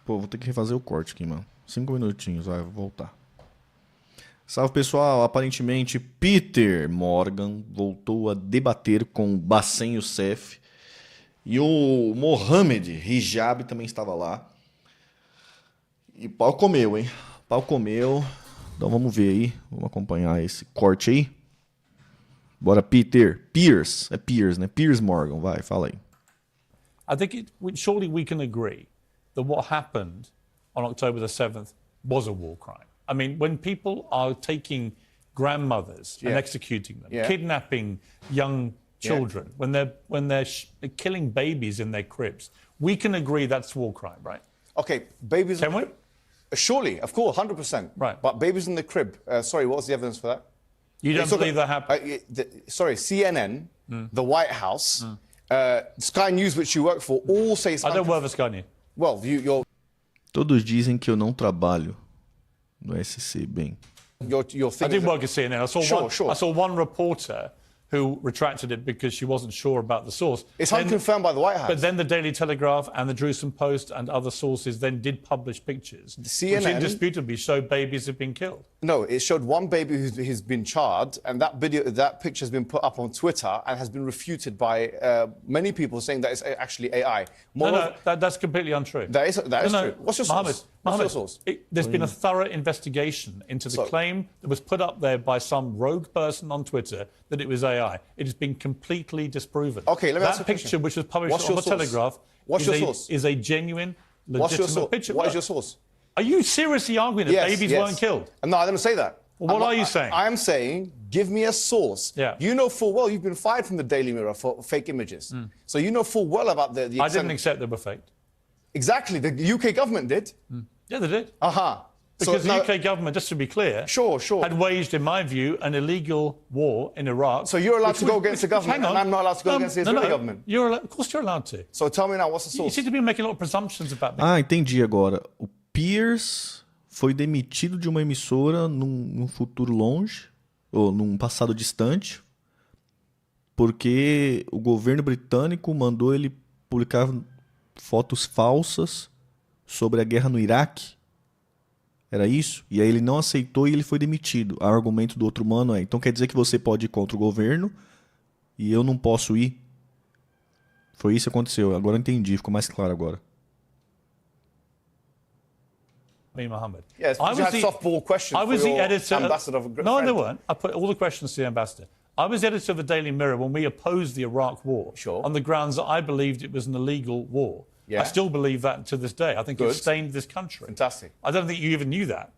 Pô, vou ter que refazer o corte aqui, mano. 5 minutinhos, vai, vou voltar. Salve, pessoal. Aparentemente, Peter Morgan voltou a debater com Bassem Youssef. E o Mohammed Hijab também estava lá. E pau comeu, hein? Pau comeu. Então vamos ver aí. Vamos acompanhar esse corte aí. Bora, Peter. Piers. É Piers, né? Piers Morgan. Vai, fala aí. I think surely we can agree that what happened on October the 7th was a war crime. I mean, when people are taking grandmothers and executing them, kidnapping young children, when they're killing babies in their cribs, we can agree that's war crime, right? Okay, babies... Can we? Surely, of course, 100%. Right. But babies in the crib, sorry, what was the evidence for that? You don't believe that happened? Sorry, CNN, the White House, Sky News, which you work for, all say... I don't work for Sky News. Well, you're... Todos dizem que eu não trabalho no SC, bem. You're I did work at CNN. I saw one reporter who retracted it because she wasn't sure about the source. It's unconfirmed by the White House. But then the Daily Telegraph and the Jerusalem Post and other sources then did publish pictures, CNN, which indisputably show babies have been killed. No, it showed one baby who's been charred, and that picture has been put up on Twitter and has been refuted by many people saying that it's actually AI. No, that's completely untrue. That is true. What's your source? What's your source? There's been a thorough investigation into the claim that was put up there by some rogue person on Twitter that it was AI. It has been completely disproven. Okay, let me ask you a question. That picture, which was published on the Telegraph, is a genuine, legitimate picture. What is your source? Are you seriously arguing that babies weren't killed? No, I didn't say that. Well, what are you saying? I'm saying, give me a source. Yeah. You know full well you've been fired from the Daily Mirror for fake images. So you know full well about the I didn't accept they were fake. Exactly. The UK government did. Yeah, they did. So Because the UK government, just to be clear, had waged, in my view, an illegal war in Iraq. So you're allowed to go against the government, and I'm not allowed to go against the Israeli government? Of course you're allowed to. So tell me now, what's the source? You seem to be making a lot of presumptions about me. Ah, entendi agora. O Piers foi demitido de uma emissora num futuro longe, ou num passado distante, porque o governo britânico mandou ele publicar fotos falsas sobre a guerra no Iraque. Era isso? E aí ele não aceitou e ele foi demitido. O argumento do outro mano é, então quer dizer que você pode ir contra o governo e eu não posso ir? Foi isso que aconteceu. Agora eu entendi, ficou mais claro agora. Me, Mohammed. Yes, you had softball questions for your ambassador of a No, there weren't. I put all the questions to the ambassador. I was editor of the Daily Mirror when we opposed the Iraq war on the grounds that I believed it was an illegal war. I still believe that to this day. I think it stained this country. Fantastic. I don't think you even knew that.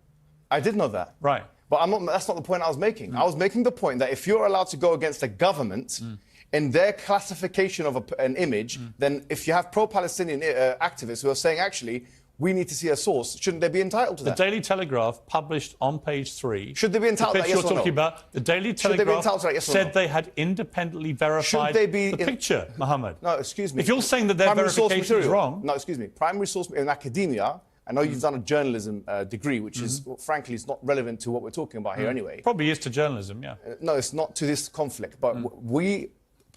I did know that. Right. But that's not the point I was making. I was making the point that if you're allowed to go against the government in their classification of an image, then if you have pro-Palestinian activists who are saying, actually, we need to see a source, shouldn't they be entitled to that? The Daily Telegraph published on page 3... Should they be entitled to that, yes or no? Talking about, the Daily Telegraph said they had independently verified the picture, Mohammed. No, excuse me. If you're saying that their verification is wrong... No, excuse me. Primary source in academia, I know you've done a journalism degree, which is, frankly, is not relevant to what we're talking about here anyway. Probably is to journalism, yeah. No, it's not to this conflict, but we...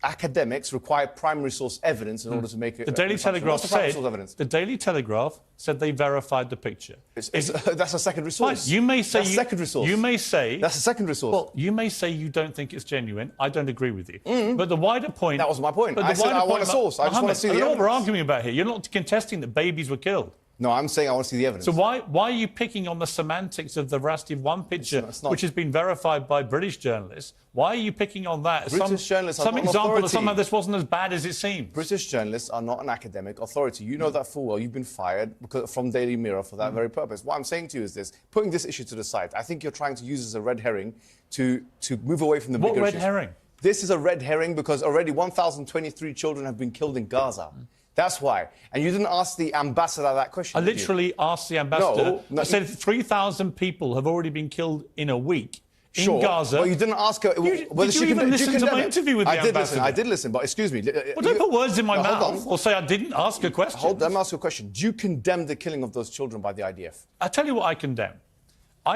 academics require primary source evidence in order to make it. The Daily Telegraph said. The Daily Telegraph said they verified the picture. That's a secondary source. Fine. You may say that's a secondary source. You may say that's a secondary source. Well, you may say you don't think it's genuine. I don't agree with you. But the wider point. That was my point. I said I want a source. I just want to see the evidence. I don't know what we're arguing about here. You're not contesting that babies were killed. No, I'm saying I want to see the evidence. So why are you picking on the semantics of the veracity of one picture, which has been verified by British journalists? Why are you picking on that? British journalists are some not an example authority. of somehow this wasn't as bad as it seems. British journalists are not an academic authority. You know that full well. You've been fired from Daily Mirror for that very purpose. What I'm saying to you is this: putting this issue to the side, I think you're trying to use this as a red herring to move away from the bigger issues. What red herring? This is a red herring because already 1,023 children have been killed in Gaza. That's why. And you didn't ask the ambassador that question. I literally asked the ambassador. I said 3,000 people have already been killed in a week in Gaza. Well, you didn't ask her whether she even listen to my interview with the ambassador. I did listen, but excuse me. Well, don't put words in my mouth or say I didn't ask a question. Let me ask you a question. Do you condemn the killing of those children by the IDF? I tell you what I condemn.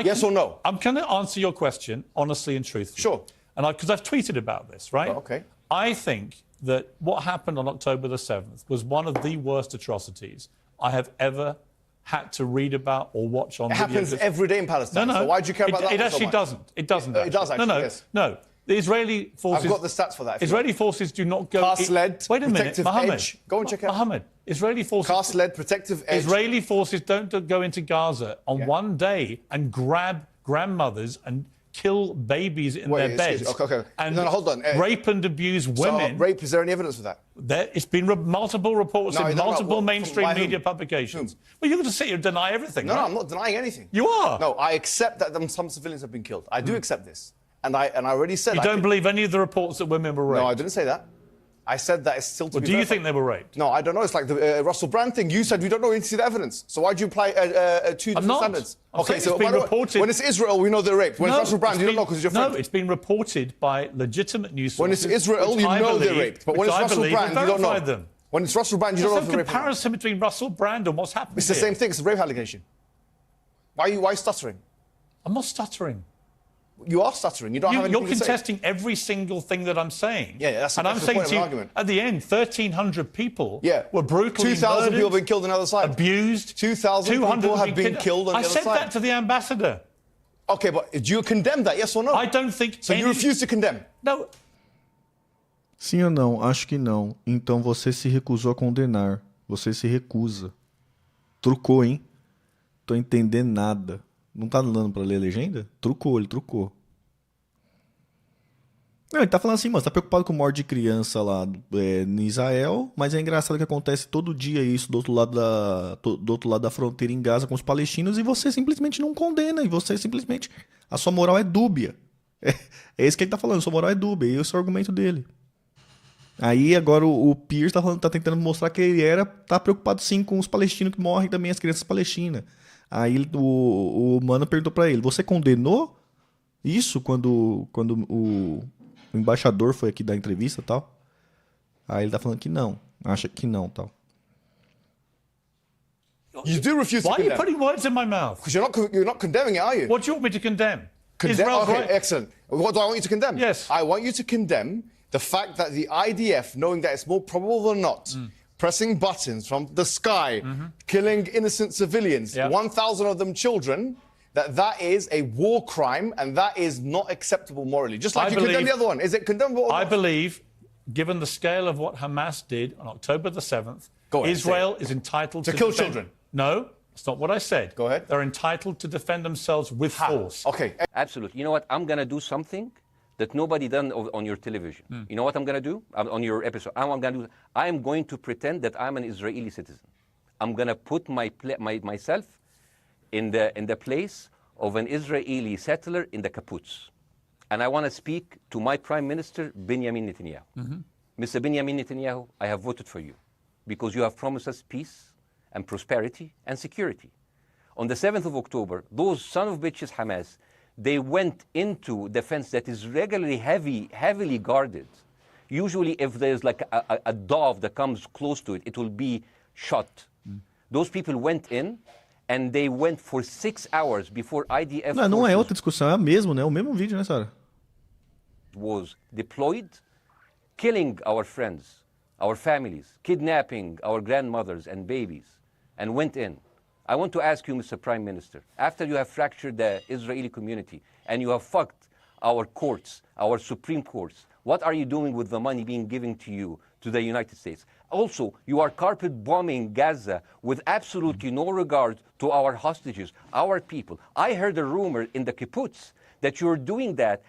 Yes or no? I'm going to answer your question honestly and truthfully. Sure. And because I've tweeted about this, right? Oh, okay. I think that what happened on October the 7th was one of the worst atrocities I have ever had to read about or watch on It happens every day in Palestine. No. So why do you care about that? It so actually much? doesn't. It doesn't. It does actually. No. Yes. No. The Israeli forces. I've got the stats for that. Israeli forces do not go. Cast-led, Wait a minute, protective Mohammed. edge. Go and check it out. Mohammed. Israeli forces. Cast-led, protective edge. Israeli forces don't go into Gaza on one day and grab grandmothers and kill babies in their beds. Okay. And no, hold on. rape and abuse women. So, rape, is there any evidence for that? It's been multiple reports in multiple mainstream media publications. Well, you're going to sit here and deny everything, No, right? I'm not denying anything. You are. No, I accept that some civilians have been killed. I do accept this. And I already said... You don't believe any of the reports that women were raped? No, I didn't say that. I said that it's still to be do you verified. think they were raped? No, I don't know. It's like the Russell Brand thing. You said you don't know. You see the evidence. So why do you apply two different standards? Okay, so it's been reported... When it's Israel, we know they're raped. When it's Russell Brand, you don't know because you're friend. No, it's been reported by legitimate news sources. When it's Israel, you know they're raped. But when it's Russell Brand, you don't know. Them. When it's Russell Brand, you don't know if they're raped. There's no comparison between Russell Brand and what's happened It's the same thing. It's a rape allegation. Why are you stuttering? I'm not stuttering. You are stuttering. You don't have anything You're to say. contesting every single thing that I'm saying. Yeah, that's and I'm saying point to of you, an argument. at the end, 1,300 people were brutally 2,000 murdered, people have been killed on the other side. Abused. 2,000 people have been killed on the other side. I said that to the ambassador. Okay, but do you condemn that, yes or no? I don't think... So you refuse to condemn? No. Sim ou não? Acho que não. Então você se recusou a condenar. Você se recusa. Trucou, hein? Tô entendendo nada. Não tá dando pra ler a legenda? Trucou, ele trucou. Não, ele tá falando assim, mano, você tá preocupado com a morte de criança lá em Israel, mas é engraçado que acontece todo dia isso do outro lado da fronteira em Gaza com os palestinos e você simplesmente não condena, e você simplesmente... A sua moral é dúbia. É isso que ele tá falando, sua moral é dúbia, e esse é o argumento dele. Aí agora o Piers tá tentando mostrar que ele tá preocupado sim com os palestinos que morrem também, as crianças palestinas. Aí o mano perguntou pra ele, você condenou isso quando o embaixador foi aqui dar entrevista e tal? Aí ele tá falando que não, acha que não, tal. You do refuse to condemn. Why are you putting words in my mouth? Because you're not condemning it, are you? What do you want me to condemn? Israel's okay, right. Excellent. What do I want you to condemn? Yes. I want you to condemn the fact that the IDF, knowing that it's more probable than not, pressing buttons from the sky, killing innocent civilians, 1,000 of them children, that is a war crime and that is not acceptable morally. Just like you condemn the other one. Is it condemnable or not? I believe, given the scale of what Hamas did on October the 7th, Israel is entitled to kill children. No, that's not what I said. Go ahead. They're entitled to defend themselves with force. Okay. Absolutely. You know what? I'm going to do something that nobody done on your television. You know what I'm going to do on your episode? I'm going to pretend that I'm an Israeli citizen. I'm going to put myself in the place of an Israeli settler in the kibbutz. And I want to speak to my Prime Minister, Benjamin Netanyahu. Mr. Benjamin Netanyahu, I have voted for you because you have promised us peace and prosperity and security. On the 7th of October, those son of bitches Hamas, they went into the fence that is regularly heavily guarded. Usually if there's like a dove that comes close to it, it will be shot. Those people went in and they went for 6 hours before IDF Não é outra discussão, é a mesma, né? O mesmo vídeo, né, Sara? Was deployed, killing our friends, our families, kidnapping our grandmothers and babies, and went in. I want to ask you, Mr. Prime Minister, after you have fractured the Israeli community and you have fucked our courts, our Supreme Courts, what are you doing with the money being given to you, to the United States? Also, you are carpet bombing Gaza with absolutely no regard to our hostages, our people. I heard a rumor in the kibbutz that you're doing that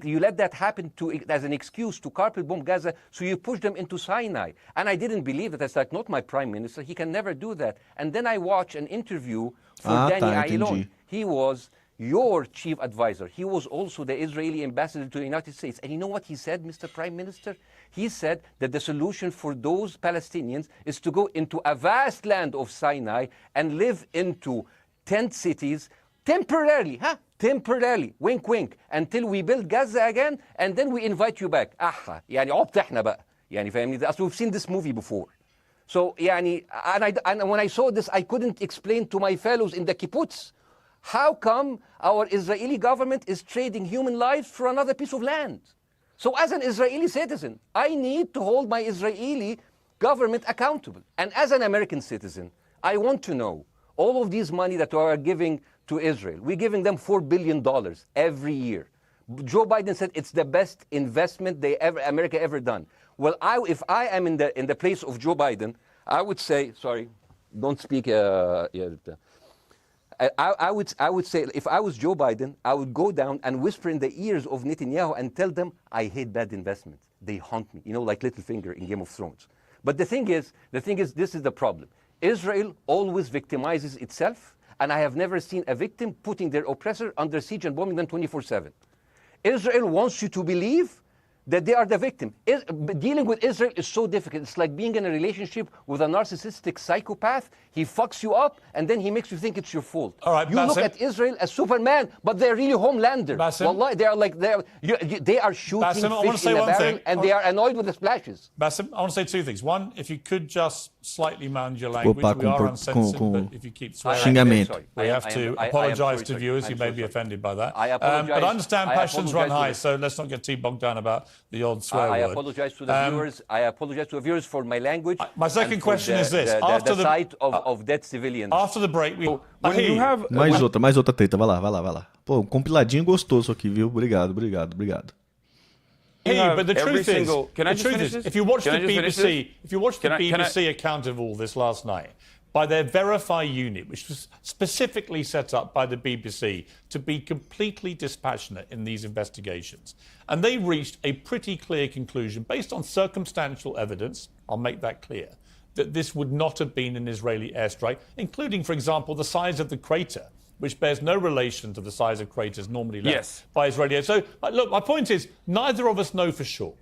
you let that happen as an excuse to carpet bomb Gaza, so you push them into Sinai. And I didn't believe that. That's like, not my prime minister. He can never do that. And then I watched an interview for Danny Ayalon. He was your chief advisor. He was also the Israeli ambassador to the United States. And you know what he said, Mr. Prime Minister? He said that the solution for those Palestinians is to go into a vast land of Sinai and live into tent cities temporarily, temporarily, wink wink, until we build Gaza again, and then we invite you back. يعني عبط احنا بقى. يعني فاهمني؟ We've seen this movie before. So يعني, and when I saw this, I couldn't explain to my fellows in the kibbutz, how come our Israeli government is trading human lives for another piece of land? So as an Israeli citizen, I need to hold my Israeli government accountable. And as an American citizen, I want to know All of these money that we are giving to Israel, we're giving them $4 billion every year. Joe Biden said it's the best investment America ever done. Well, if I am in the place of Joe Biden, I would say, sorry, don't speak. I would say, if I was Joe Biden, I would go down and whisper in the ears of Netanyahu and tell them, I hate bad investments. They haunt me, like Littlefinger in Game of Thrones. But the thing is, this is the problem. Israel always victimizes itself, and I have never seen a victim putting their oppressor under siege and bombing them 24/7. Israel wants you to believe that they are the victim. Dealing with Israel is so difficult. It's like being in a relationship with a narcissistic psychopath. He fucks you up, and then he makes you think it's your fault. All right, you Bassem, look at Israel as Superman, but they're really homelanders. Wallahi, they are shooting Bassem, fish in a barrel, and they are annoyed with the splashes. Bassem, I want to say two things. One, if you could just slightly mind your language. We are uncensored, but if you keep swearing, we have to apologise to viewers who may be offended by that. I apologise. But I understand passions run high, so let's not get too bogged down about the odd swear word. I apologise to the viewers. I apologise to the viewers for my language. My second question is this: after the sight of dead civilians. After the break, we. Mais outra treta. Vai lá. Pô, um compiladinho gostoso aqui, viu? Obrigado. Hey, but the truth is, if you watch the BBC account of all this last night, by their Verify unit, which was specifically set up by the BBC to be completely dispassionate in these investigations, and they reached a pretty clear conclusion based on circumstantial evidence, I'll make that clear, that this would not have been an Israeli airstrike, including, for example, the size of the crater, which bears no relation to the size of craters normally left by Israeli air. So, look, my point is, neither of us know for sure.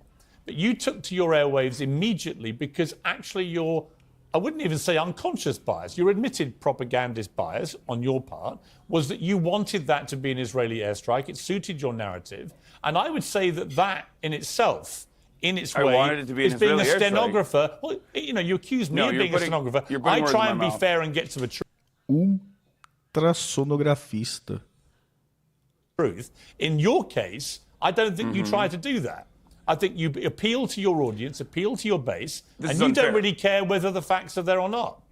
But you took to your airwaves immediately because actually your, I wouldn't even say unconscious bias, your admitted propagandist bias on your part was that you wanted that to be an Israeli airstrike. It suited your narrative. And I would say that in itself, in its way, is being a stenographer. Well, you accuse me of being a stenographer. I try and be fair and get to the ultrassonografista. truth. In your case, I don't think you try to do that. I think you appeal to your audience, appeal to your base, and you don't really care whether the facts are there or not.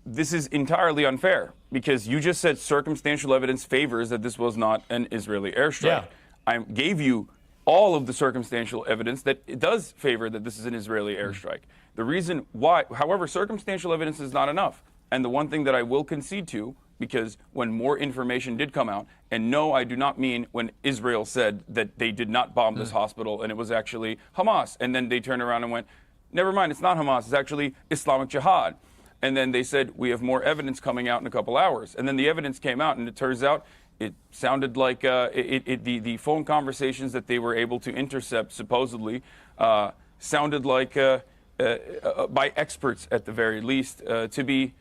This is entirely unfair because you just said circumstantial evidence favors that this was not an Israeli airstrike. I gave you all of the circumstantial evidence that it does favor that this is an Israeli airstrike. The reason why, however, circumstantial evidence is not enough. And the one thing that I will concede to, because when more information did come out, and no, I do not mean when Israel said that they did not bomb this hospital and it was actually Hamas, and then they turned around and went, never mind, it's not Hamas, it's actually Islamic Jihad. And then they said, we have more evidence coming out in a couple hours. And then the evidence came out, and it turns out it sounded like the phone conversations that they were able to intercept, supposedly, sounded like, by experts at the very least, to be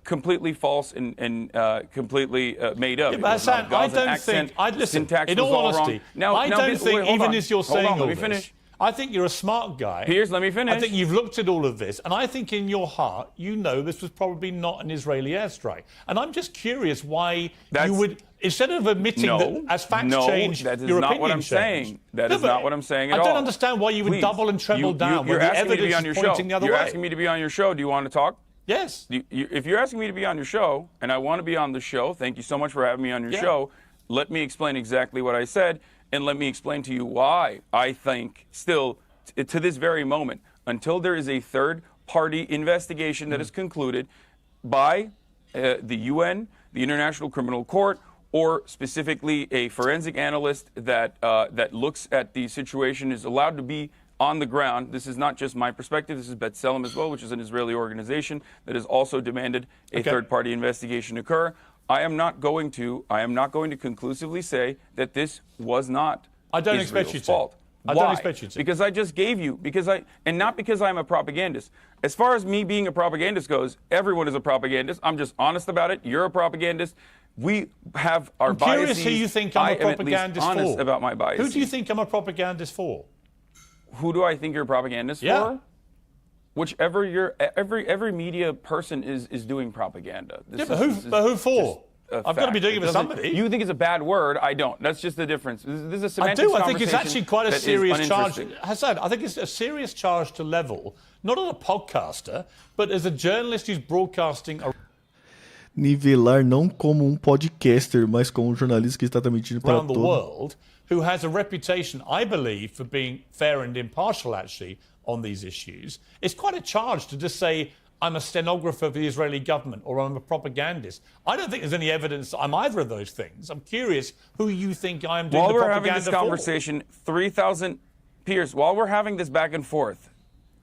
completely false and completely made up. Yeah, Hassan, I don't think, listen, in all honesty, I don't think, even as you're saying all this, I think you're a smart guy. Piers, let me finish. I think you've looked at all of this, and I think in your heart, you know this was probably not an Israeli airstrike. And I'm just curious why you would, instead of admitting that as facts change, that is your not opinion what I'm change. saying. That is not what I'm saying at all. I don't understand why you would double and treble down when the evidence is pointing the other way. You're asking me to be on your show. Do you want to talk? Yes. If you're asking me to be on your show, and I want to be on the show, thank you so much for having me on your show. Let me explain exactly what I said, and let me explain to you why I think still, to this very moment, until there is a third-party investigation that is concluded by the UN, the International Criminal Court, or specifically a forensic analyst that looks at the situation, is allowed to be on the ground. This is not just my perspective. This is B'Tselem as well, which is an Israeli organization that has also demanded a third-party investigation occur. I am not going to conclusively say that this was not Israel's fault. I don't expect you to. Because I just gave you, and not because I'm a propagandist. As far as me being a propagandist goes, everyone is a propagandist. I'm just honest about it. You're a propagandist. We have our biases. I'm curious who you think I'm a propagandist for. Honest about my biases. Who do you think I'm a propagandist for? Who do I think you're a propagandist for? Whichever every media person is doing propaganda. But who for? I've got to be doing it with somebody. You think it's a bad word. I don't. That's just the difference. This is a semantics I do. I think it's actually quite a serious charge. Hassan, I think it's a serious charge to level, not as a podcaster, but as a journalist who's broadcasting. Nivelar não como podcaster, mas como jornalista que está transmitindo para around the world, who has a reputation, I believe, for being fair and impartial, actually, on these issues. It's quite a charge to just say, I'm a stenographer for the Israeli government or I'm a propagandist. I don't think there's any evidence that I'm either of those things. I'm curious who you think I am doing the propaganda for. While we're having this conversation, 3,000, Piers, while we're having this back and forth,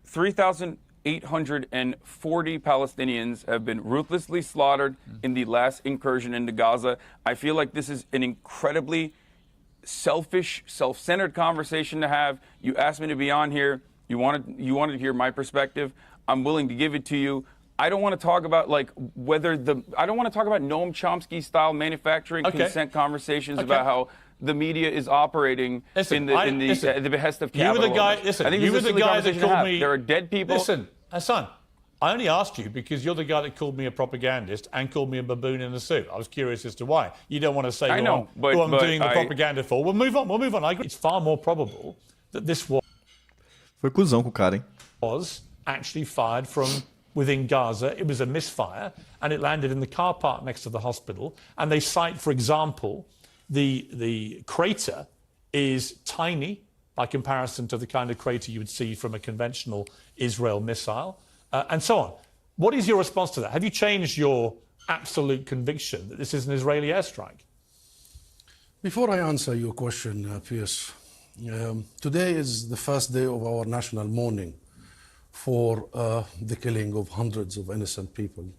3,840 Palestinians have been ruthlessly slaughtered in the last incursion into Gaza. I feel like this is an incredibly selfish, self-centered conversation to have. You asked me to be on here. You wanted to hear my perspective. I'm willing to give it to you. I don't want to talk about I don't want to talk about Noam Chomsky style manufacturing consent conversations about how the media is operating at the behest of capital. You were the guy. Listen, I think you were the guy that called me. There are dead people. Listen, Hassan, I only asked you because you're the guy that called me a propagandist and called me a baboon in a suit. I was curious as to why. You don't want to say who I'm doing the propaganda for. We'll move on. I agree. It's far more probable that this was. Foi cuzão com o cara, hein? Was actually fired from within Gaza. It was a misfire, and it landed in the car park next to the hospital. And they cite, for example, the crater is tiny by comparison to the kind of crater you would see from a conventional Israel missile, and so on. What is your response to that? Have you changed your absolute conviction that this is an Israeli airstrike? Before I answer your question, Piers, today is the first day of our national mourning for the killing of hundreds of innocent people.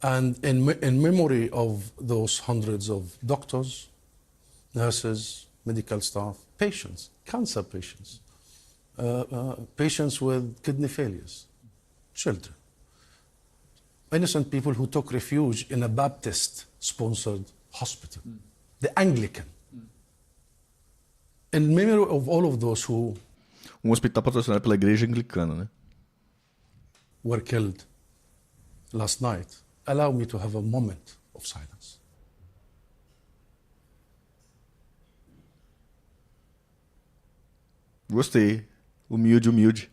And in memory of those hundreds of doctors, nurses, medical staff, patients, cancer patients, patients with kidney failures, children, innocent people who took refuge in a Baptist-sponsored hospital, the Anglican. In memory of all of those who hospital patrocinado pela igreja anglicana, né? Were killed last night, allow me to have a moment of silence. Gostei. Humilde.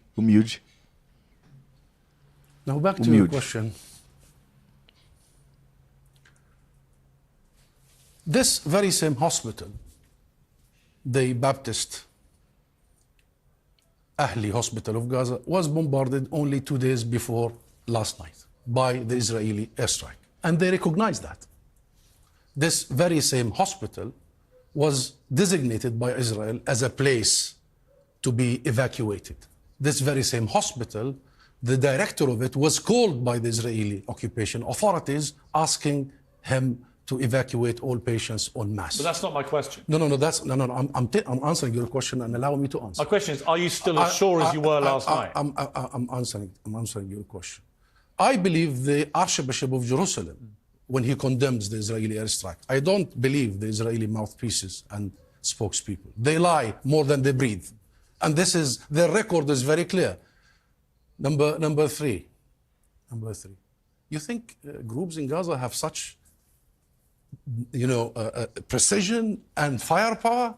Now back to your question. This very same hospital, the Baptist Ahli Hospital of Gaza, was bombarded only 2 days before last night by the Israeli airstrike. And they recognized that. This very same hospital was designated by Israel as a place to be evacuated. This very same hospital, the director of it was called by the Israeli occupation authorities asking him to evacuate all patients en masse. But that's not my question. No. I'm answering your question and allow me to answer. My question is, are you still as sure as you were last night? I'm answering your question. I believe the Archbishop of Jerusalem, when he condemns the Israeli airstrike, I don't believe the Israeli mouthpieces and spokespeople. They lie more than they breathe. And their record is very clear. Number three. You think groups in Gaza have such precision and firepower?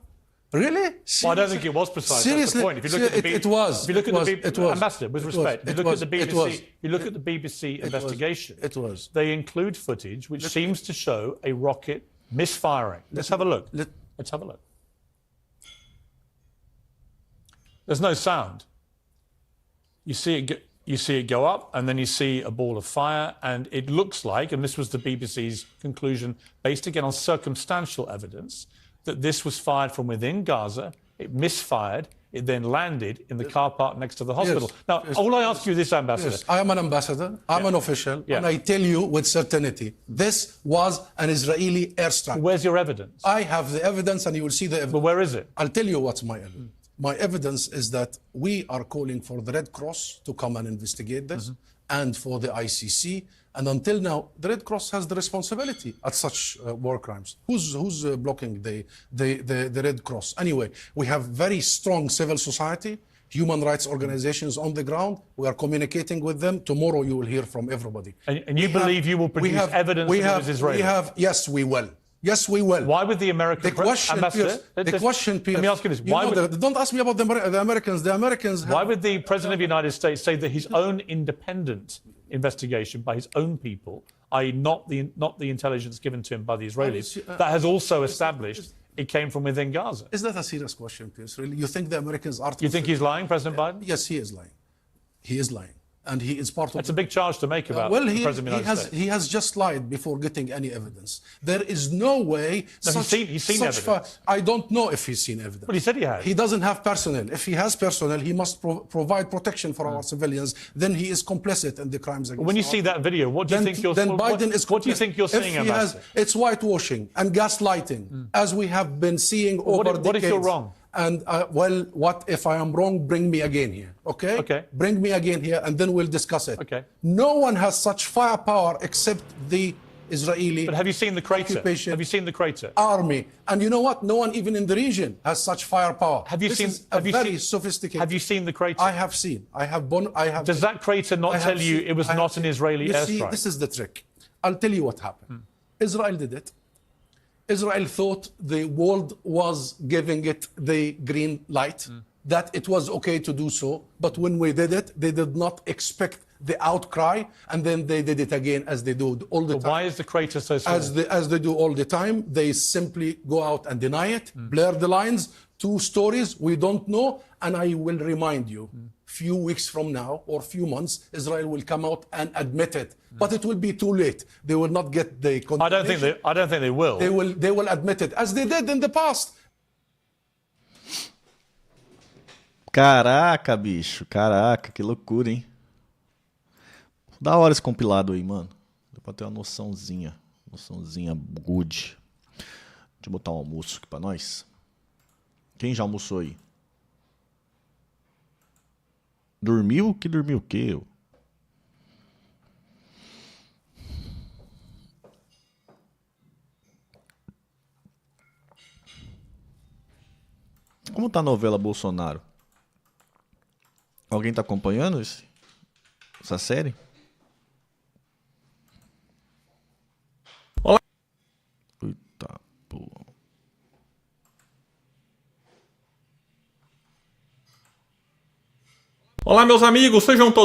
Really? Well, I don't think it was precise. Seriously? That's the point. If you look at the it was. If you look at the it was. Ambassador, with respect, if you look at the BBC, you look at the BBC investigation. It was. They include footage which seems to show a rocket misfiring. Let's have a look. Let's have a look. There's no sound. You see it go up, and then you see a ball of fire, and it looks like, and this was the BBC's conclusion, based again on circumstantial evidence, that this was fired from within Gaza. It misfired. It then landed in the car park next to the hospital. All I ask you this, Ambassador. Yes, I am an ambassador. I'm an official. And I tell you with certainty, this was an Israeli airstrike. Where's your evidence? I have the evidence, and you will see the evidence. But where is it? I'll tell you what's my evidence. My evidence is that we are calling for the Red Cross to come and investigate this, and for the ICC. And until now, the Red Cross has the responsibility at such war crimes. Who's blocking the Red Cross? Anyway, we have very strong civil society. human rights organizations on the ground. We are communicating with them. Tomorrow you will hear from everybody. And you believe you will produce evidence that it was Israeli? Yes, we will. Yes, we will. Why would the American ambassador? Pierce, let me ask you this. Don't ask me about the Americans. The Americans. Why would the President of the United States say that his own independent investigation by his own people, i.e. not the intelligence given to him by the Israelis, that has also established it came from within Gaza? Is that a serious question, Piers? Really? You think the Americans are... You think he's lying, President Biden? Yes, he is lying. He is lying. And he is part of... That's a big charge to make about the President of the United States. He has just lied before getting any evidence. There is no way... No, he's seen evidence. I don't know if he's seen evidence. Well, he said he has. He doesn't have personnel. If he has personnel, he must provide protection for our civilians. Then he is complicit in the crimes against... When you see that video, what do you think you're... Then Biden is... What do you think you're seeing, Ambassador? It's whitewashing and gaslighting, as we have been seeing over decades. What if you're wrong? And what if I am wrong? Bring me again here, okay? Okay. Bring me again here, and then we'll discuss it. Okay. No one has such firepower except the Israeli. But have you seen the crater? Have you seen the crater? Army, and you know what? No one even in the region has such firepower. Have you seen? Sophisticated. Have you seen the crater? I have seen. I have. Does that crater not tell you it was not an Israeli airstrike? See, this is the trick. I'll tell you what happened. Israel did it. Israel thought the world was giving it the green light, that it was okay to do so. But when we did it, they did not expect the outcry, and then they did it again as they do all the time. Why is the crater so small? As they do all the time, they simply go out and deny it, blur the lines, two stories, we don't know. And I will remind you, few weeks from now or few months, Israel will come out and admit it. But it will be too late. They will not get the condemnation. I don't think they will. They will admit it, as they did in the past. Caraca, bicho. Caraca, que loucura, hein? Da hora esse compilado aí, mano. Dá pra ter uma noçãozinha. Noçãozinha good. Deixa eu botar um almoço aqui pra nós. Quem já almoçou aí? Dormiu? Que dormiu o quê? Como tá a novela Bolsonaro? Alguém tá acompanhando essa série? Olá. Eita, porra. Olá, meus amigos, sejam todos